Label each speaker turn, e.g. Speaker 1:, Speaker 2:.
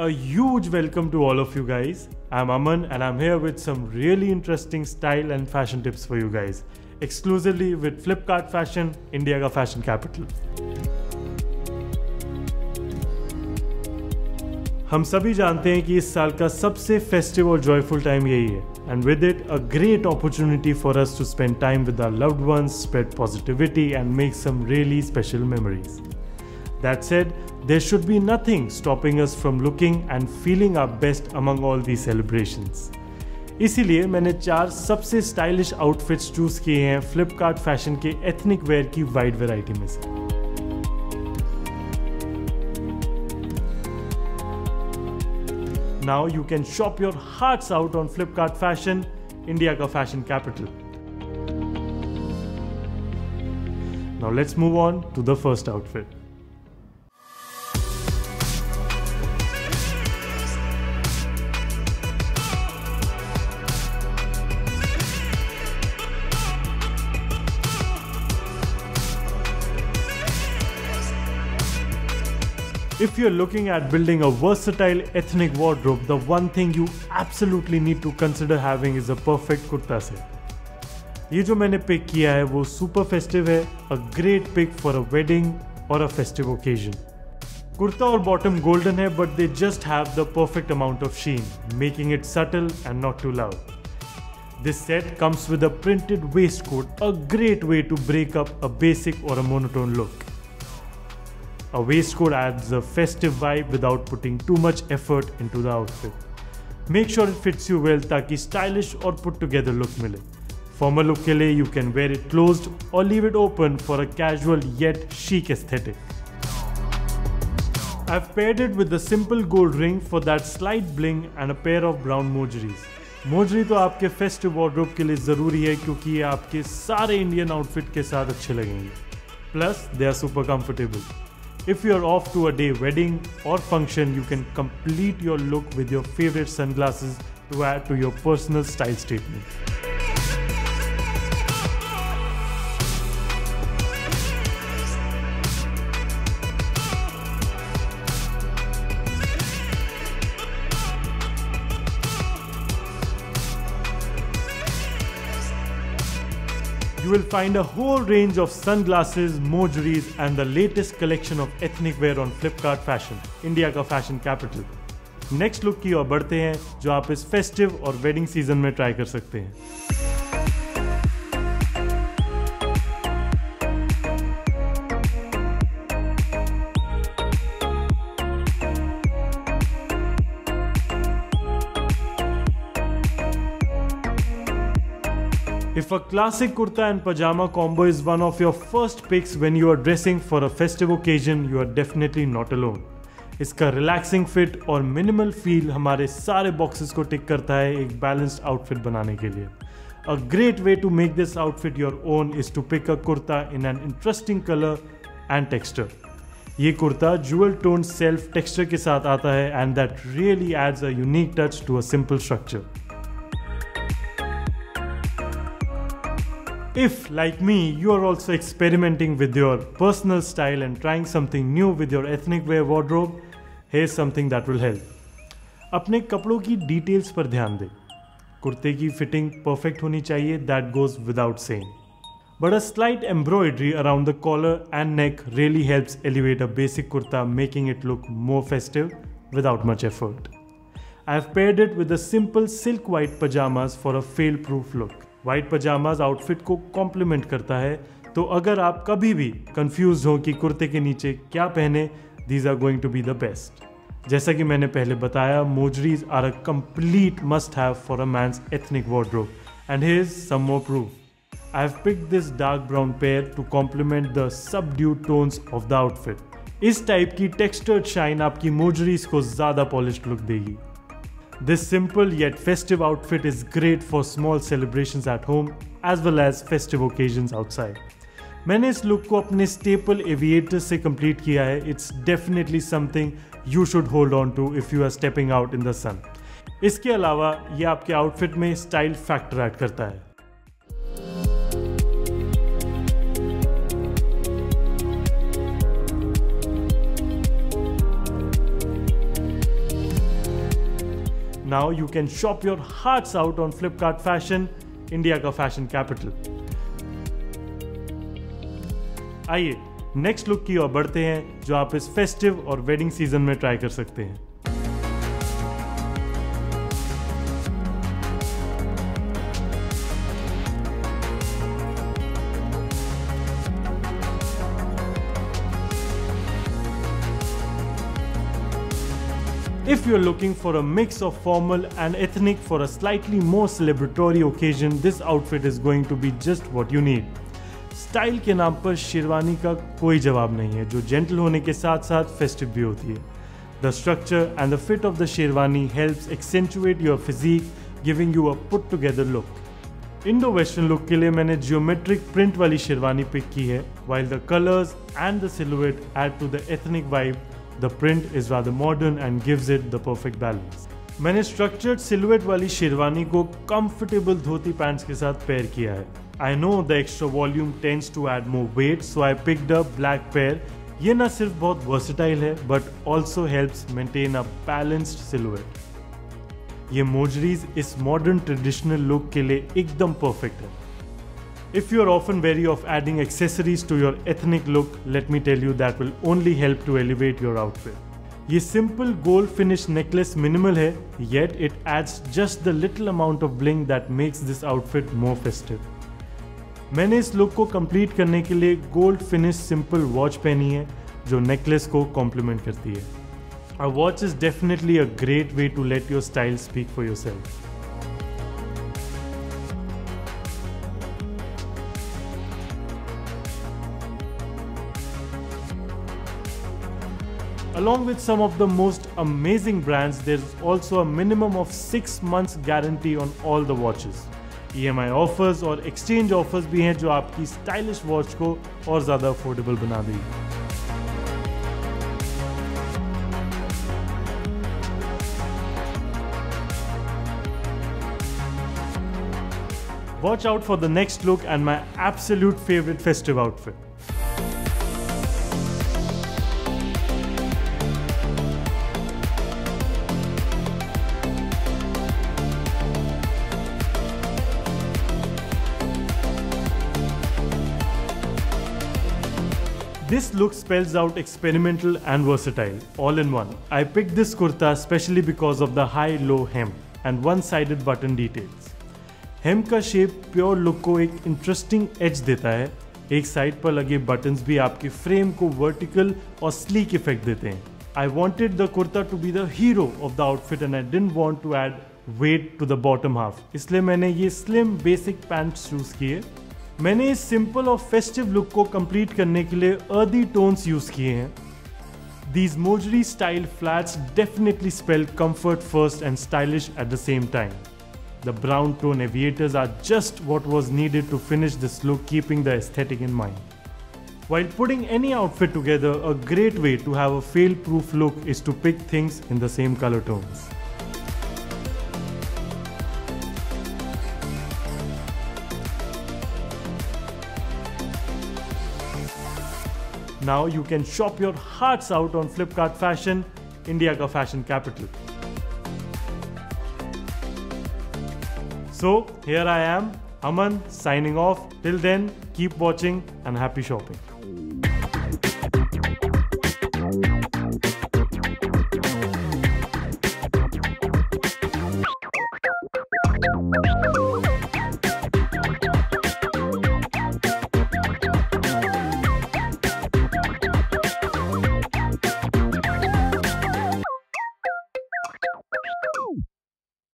Speaker 1: A huge welcome to all of you guys. I'm Aman and I'm here with some really interesting style and fashion tips for you guys. Exclusively with Flipkart Fashion, India का fashion capital. हम सभी जानते हैं कि इस साल का सबसे फेस्टिव और जॉयफुल टाइम यही है. And with it, a great opportunity for us to spend time with our loved ones, spread positivity and make some really special memories. That said, there should be nothing stopping us from looking and feeling our best among all these celebrations. इसीलिए मैंने 4 सबसे stylish outfits choose किए हैं Flipkart fashion के ethnic wear की wide variety में से. Now you can shop your hearts out on Flipkart Fashion, India ka fashion capital. Now let's move on to the first outfit. If you're looking at building a versatile ethnic wardrobe, the one thing you absolutely need to consider having is a perfect kurta set. ये जो मैंने pick किया है वो super festive है, a great pick for a wedding or a festive occasion. Kurta और bottom golden है, but they just have the perfect amount of sheen, making it subtle and not too loud. This set comes with a printed waistcoat, a great way to break up a basic or a monotone look. A waistcoat adds a festive vibe without putting too much effort into the outfit. Make sure it fits you well ताकि stylish और put together look मिले. Formal look के लिए you can wear it closed or leave it open for a casual yet chic aesthetic. I've paired it with a simple gold ring for that slight bling and a pair of brown mojeries. Mojari तो आपके festive wardrobe के लिए ज़रूरी है क्योंकि ये आपके सारे Indian outfit के साथ अच्छे लगेंगे. Plus, they are super comfortable. If you're off to a day wedding or function, you can complete your look with your favorite sunglasses to add to your personal style statement. You will find a whole range of sunglasses, mojeries and the latest collection of ethnic wear on Flipkart Fashion, India का fashion capital. Next look की ओर बढ़ते हैं जो आप इस festive और wedding season में try कर सकते हैं. If a classic kurta and pajama combo is one of your first picks when you are dressing for a festive occasion, you are definitely not alone. इसका relaxing fit और minimal feel हमारे सारे boxes को tick करता है एक balanced outfit बनाने के लिए. A great way to make this outfit your own is to pick a kurta in an interesting color and texture. ये kurta jewel toned self texture के साथ आता है and that really adds a unique touch to a simple structure. If, like me, you are also experimenting with your personal style and trying something new with your ethnic wear wardrobe, here's something that will help. अपने कपड़ों की details पर ध्यान दें. कुर्ते की fitting perfect होनी चाहिए, that goes without saying. But a slight embroidery around the collar and neck really helps elevate a basic kurta, making it look more festive without much effort. I've paired it with the simple silk white pajamas for a fail-proof look. White pyjamas outfit को complement करता है, तो अगर आप कभी भी confuse हो कि कुर्ते के नीचे क्या पहने, these are going to be the best. जैसा कि मैंने पहले बताया, mojaris are a complete must have for a man's ethnic wardrobe and here is some more proof. I have picked this dark brown pair to complement the subdued tones of the outfit. इस type की textured shine आपकी मोजरीज को ज्यादा polished look देगी. This simple yet festive outfit is great for small celebrations at home as well as festive occasions outside. मैंने इस look को अपने staple aviators से complete किया है. It's definitely something you should hold on to if you are stepping out in the sun. इसके अलावा ये आपके outfit में style factor ऐड करता है. Now you can shop your hearts out on Flipkart Fashion, India का fashion capital. आइए next look की ओर बढ़ते हैं जो आप इस फेस्टिव और वेडिंग सीजन में ट्राई कर सकते हैं। If you're looking for a mix of formal and ethnic for a slightly more celebratory occasion, this outfit is going to be just what you need. Style के नाम पर शेरवानी का कोई जवाब नहीं है, जो जेंटल होने के साथ साथ फेस्टिव भी होती है। The structure and the fit of the sherwani helps accentuate your physique, giving you a put together look. Indo western look के लिए मैंने जियोमेट्रिक प्रिंट वाली शेरवानी पिक की है, while the colors and the silhouette add to the ethnic vibe. The print is rather modern and gives it the perfect balance. मैंने structured silhouette वाली शेरवानी को comfortable धोती pants के साथ पेयर किया है। I know the extra volume tends to add more weight, so I picked up black pair. ये ना सिर्फ बहुत versatile है, but also helps maintain a balanced silhouette. ये मोजरीज इस मॉडर्न ट्रेडिशनल लुक के लिए एकदम परफेक्ट है। If you're often wary of adding accessories to your ethnic look, let me tell you that will only help to elevate your outfit. ये simple gold finish necklace minimal है, yet it adds just the little amount of bling that makes this outfit more festive. मैंने इस look को complete करने के लिए gold finish simple watch पहनी है जो नेकलेस को कॉम्प्लीमेंट करती है। A watch is definitely a great way to let your style speak for yourself. Along with some of the most amazing brands, there's also a minimum of 6 months guarantee on all the watches. EMI offers और exchange offers भी हैं जो आपकी stylish watch को और ज़्यादा affordable बना देगी। Watch out for the next look and my absolute favorite festive outfit. This look spells out experimental and versatile, all in one. I picked this kurta especially because of the high-low hem and one-sided button details. Hem का shape pure look को एक interesting edge देता है। एक side पर लगे buttons भी आपके frame को vertical और sleek effect देते हैं। I wanted the kurta to be the hero of the outfit and I didn't want to add weight to the bottom half. इसलिए मैंने ये slim basic pants choose किए। मैंने इस सिंपल और फेस्टिव लुक को कंप्लीट करने के लिए अर्दी टोन्स यूज किए हैं। These Mojri style flats definitely spell comfort first and stylish at the same time. The brown tone aviators are just what was needed to finish this look, keeping the aesthetic in mind. While putting any outfit together, a great way to have a fail-proof look is to pick things in the same color tones. Now you can shop your hearts out on Flipkart Fashion, India ka fashion capital. So here I am, Aman, signing off. Till then, keep watching and happy shopping.